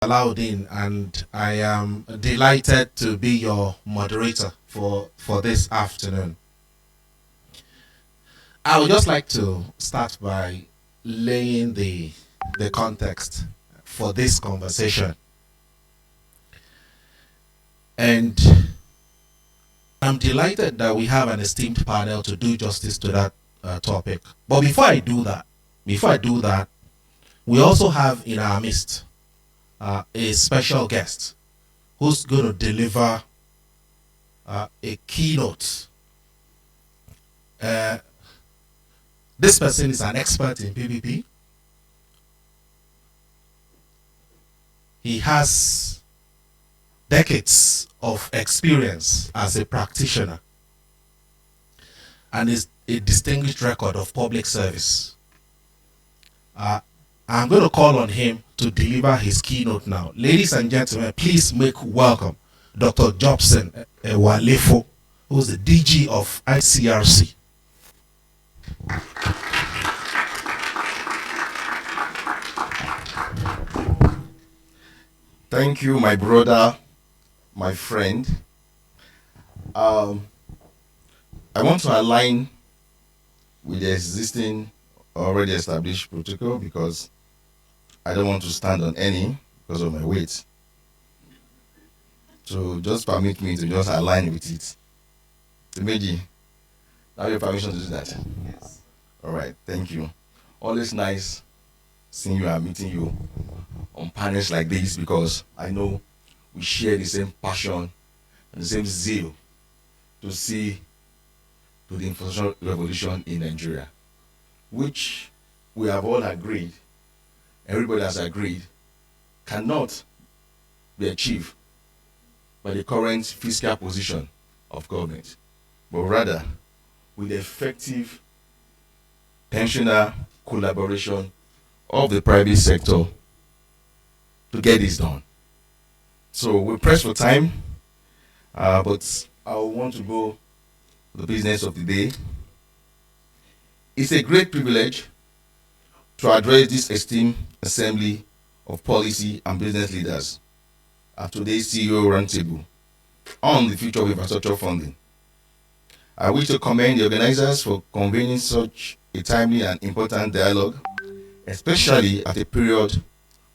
Alaudin, and I am delighted to be your moderator for this afternoon. I would just like to start by laying the context for this conversation. And I'm delighted that we have an esteemed panel to do justice to that topic. But before I do that, we also have in our midst a special guest who's going to deliver a keynote. This person is an expert in PPP. He has decades of experience as a practitioner and is a distinguished record of public service. I'm going to call on him to deliver his keynote now. Ladies and gentlemen, please make welcome Dr. Jobson Ewalefoh, who's the DG of ICRC. Thank you, my brother, my friend. I want to align with the existing, already established protocol because I don't want to stand on any because of my weight. So just permit me to just align with it. Meji, I have your permission to do that? Yes. All right, thank you. Always nice seeing you and meeting you on panels like this because I know we share the same passion and the same zeal to see to the information revolution in Nigeria, which we have all agreed, everybody has agreed, cannot be achieved by the current fiscal position of government, but rather with effective tensioner collaboration of the private sector to get this done. So we're pressed for time, but I want to go to the business of the day. It's a great privilege to address this esteemed assembly of policy and business leaders at today's CEO Roundtable on the future of infrastructure funding. I wish to commend the organizers for convening such a timely and important dialogue, especially at a period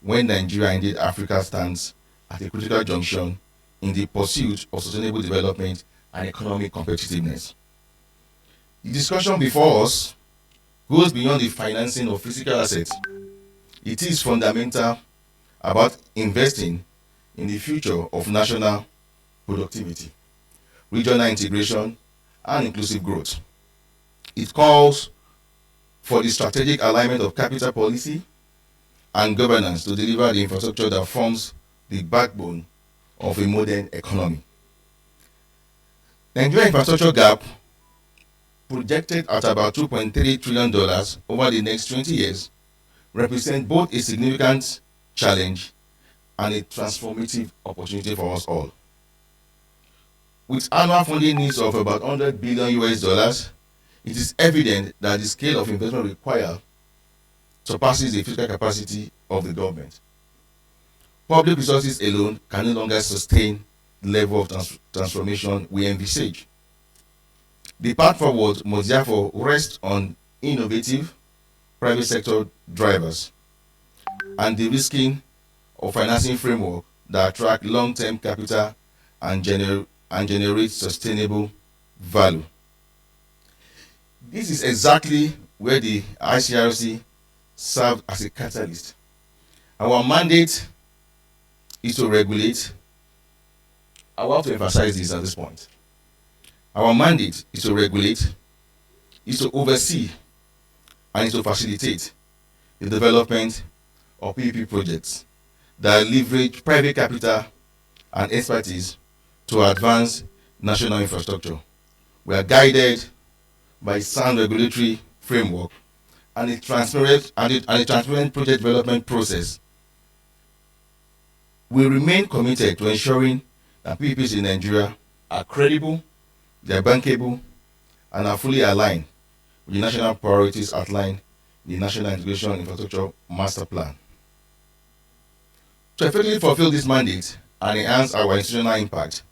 when Nigeria, indeed Africa, stands at a critical junction in the pursuit of sustainable development and economic competitiveness. The discussion before us goes beyond the financing of physical assets. It is fundamental about investing in the future of national productivity, regional integration, and inclusive growth. It calls for the strategic alignment of capital policy and governance to deliver the infrastructure that forms the backbone of a modern economy. Nigeria infrastructure gap, projected at about $2.3 trillion over the next 20 years, represents both a significant challenge and a transformative opportunity for us all. With annual funding needs of about $100 billion US, it is evident that the scale of investment required surpasses the fiscal capacity of the government. Public resources alone can no longer sustain the level of transformation we envisage. The path forward must therefore rest on innovative private sector drivers and the risking of financing framework that attract long-term capital and generate sustainable value. This is exactly where the ICRC served as a catalyst. Our mandate is to regulate. I want to emphasize this at this point. Our mandate is to regulate, is to oversee, and is to facilitate the development of PPP projects that leverage private capital and expertise to advance national infrastructure. We are guided by sound regulatory framework and a transparent project development process. We remain committed to ensuring that PPPs in Nigeria are credible, they are bankable, and are fully aligned with the national priorities outlined in the National Integration Infrastructure Master Plan. To effectively fulfill this mandate and enhance our institutional impact,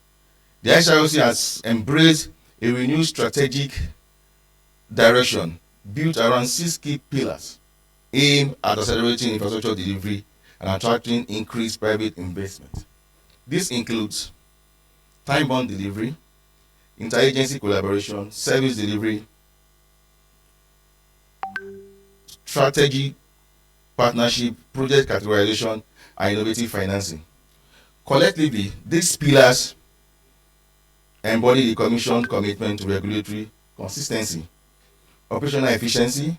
the ICRC has embraced a renewed strategic direction built around 6 key pillars aimed at accelerating infrastructure delivery and attracting increased private investment. This includes time-bound delivery, interagency collaboration, service delivery, strategy, partnership, project categorization, and innovative financing. Collectively, these pillars embody the Commission's commitment to regulatory consistency, operational efficiency,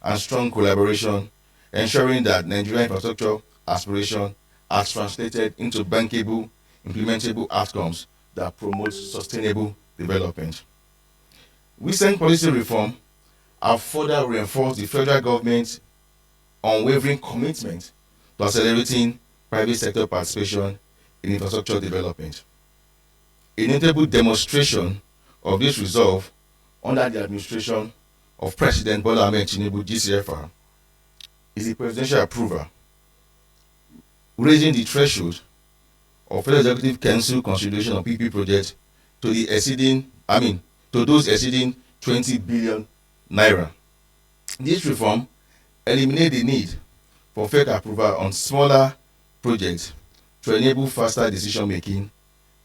and strong collaboration, ensuring that Nigerian infrastructure aspiration are translated into bankable, implementable outcomes that promote sustainable development. Recent policy reform have further reinforced the federal government's unwavering commitment to accelerating private sector participation in infrastructure development. A notable demonstration of this resolve under the administration of President Bola Ahmed Tinubu GCFR is the presidential approval raising the threshold of Federal Executive Council consideration of PP projects to those exceeding 20 billion naira. This reform eliminates the need for fake approval on smaller projects to enable faster decision making,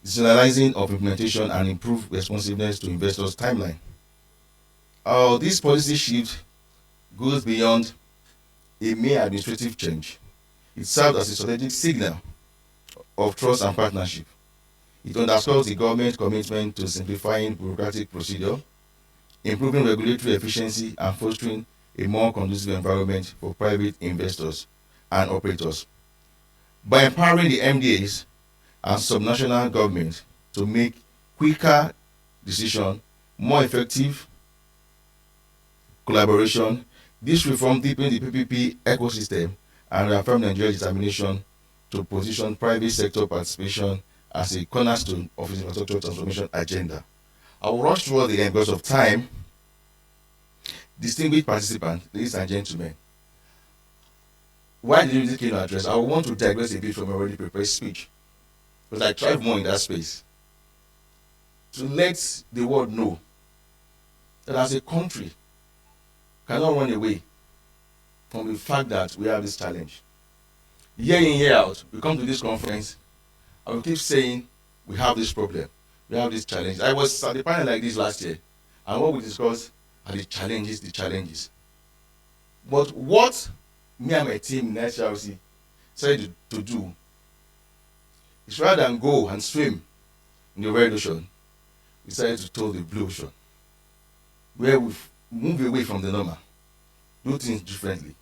decentralizing of implementation, and improve responsiveness to investors' timeline. This policy shift goes beyond a mere administrative change. It serves as a strategic signal of trust and partnership. It underscores the government's commitment to simplifying bureaucratic procedure, improving regulatory efficiency, and fostering a more conducive environment for private investors and operators. By empowering the MDAs and subnational governments to make quicker decisions, more effective collaboration, this reform deepens the PPP ecosystem and reaffirms Nigeria's determination to position private sector participation as a cornerstone of its infrastructure transformation agenda. I will rush toward the end because of time. Distinguished participants, ladies and gentlemen, why did you keynote address? I want to digress a bit from my already prepared speech, because I thrive more in that space, to let the world know that as a country cannot run away from the fact that we have this challenge. Year in, year out, we come to this conference and we keep saying we have this problem, we have this challenge. I was at a panel like this last year, and what we discussed are the challenges. But what me and my team in HRC decided to do is, rather than go and swim in the red ocean, we decided to tour the blue ocean, where we move away from the normal, do things differently.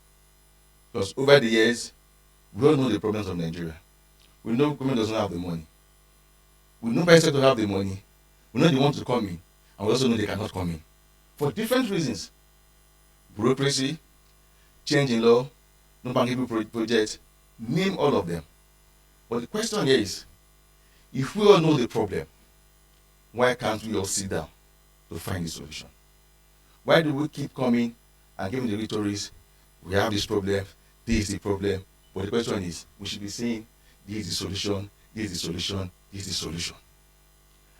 Because over the years, we all know the problems of Nigeria. We know government doesn't have the money. We know private sector have the money. We know they want to come in, and we also know they cannot come in for different reasons: bureaucracy, change in law, no bankable project, name all of them. But the question here is, if we all know the problem, why can't we all sit down to find the solution? Why do we keep coming and giving the rhetorics, we have this problem, this is the problem? But the question is, we should be saying, this is the solution, this is the solution, this is the solution.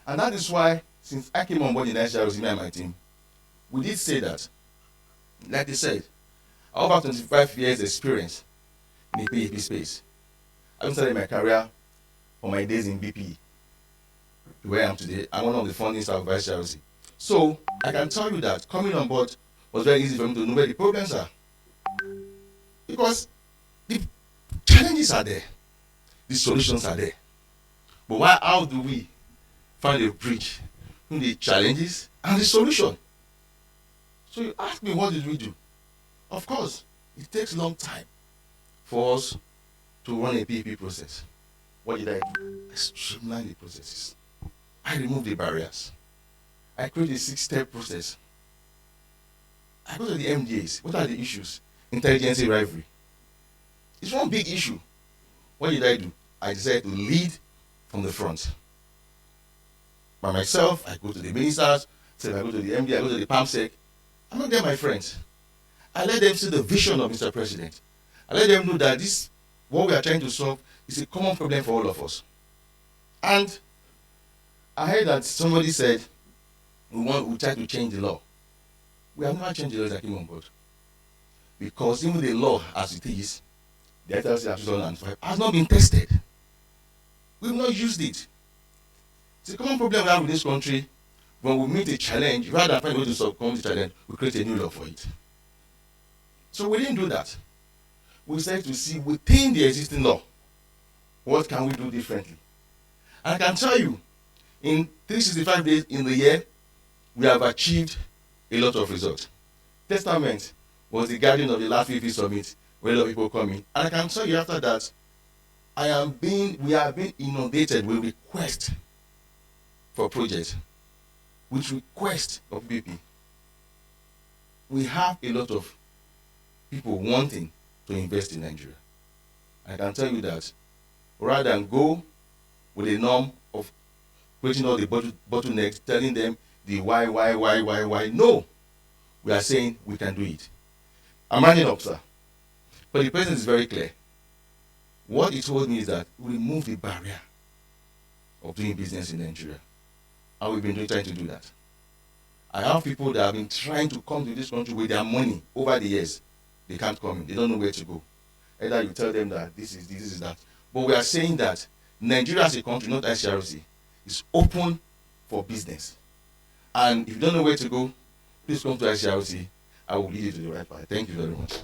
And that is why, since I came on board in Nigeria, me and my team, we did say that, like they said, I have over 25 years experience in the PEP space. I started my career from my days in BP, where I am today. I'm one of the founding staff of Vice Charity. So I can tell you that coming on board was very easy for me to know where the problems are. Because the challenges are there, the solutions are there. But how do we find a bridge between the challenges and the solution? So you ask me, what did we do? Of course, it takes a long time for us to run a PEP process. What did I do? I streamlined the processes. I removed the barriers. I created a 6-step process. I go to the MDAs. What are the issues? Intelligence rivalry. It's one big issue. What did I do? I decided to lead from the front. By myself, I go to the ministers, I go to the MD, I go to the PAMSEC. I'm not there, my friends. I let them see the vision of Mr. President. I let them know that what we are trying to solve It's a common problem for all of us. And I heard that somebody said we try to change the law. We have never changed the law that came on board. Because even the law as it is, the FLC of 2005, has not been tested. We've not used it. It's a common problem we have in this country. When we meet a challenge, rather than find a way to succumb to the challenge, we create a new law for it. So we didn't do that. We decided to see within the existing law, what can we do differently? And I can tell you, in 365 days in the year, we have achieved a lot of results. Testament was the guardian of the last 50 summit, where a lot of people come in. And I can tell you after that, we have been inundated with requests for projects, with requests of PP. We have a lot of people wanting to invest in Nigeria. I can tell you that rather than go with a norm of creating all the bottlenecks, telling them the why, no. We are saying we can do it. I'm running up, sir. But the president is very clear. What he told me is that we remove the barrier of doing business in Nigeria. And we've been trying to do that. I have people that have been trying to come to this country with their money over the years. They can't come in. They don't know where to go. Either you tell them that this is that. But we are saying that Nigeria as a country, not ICRC, is open for business. And if you don't know where to go, please come to ICRC. I will lead you to the right path. Thank you very much.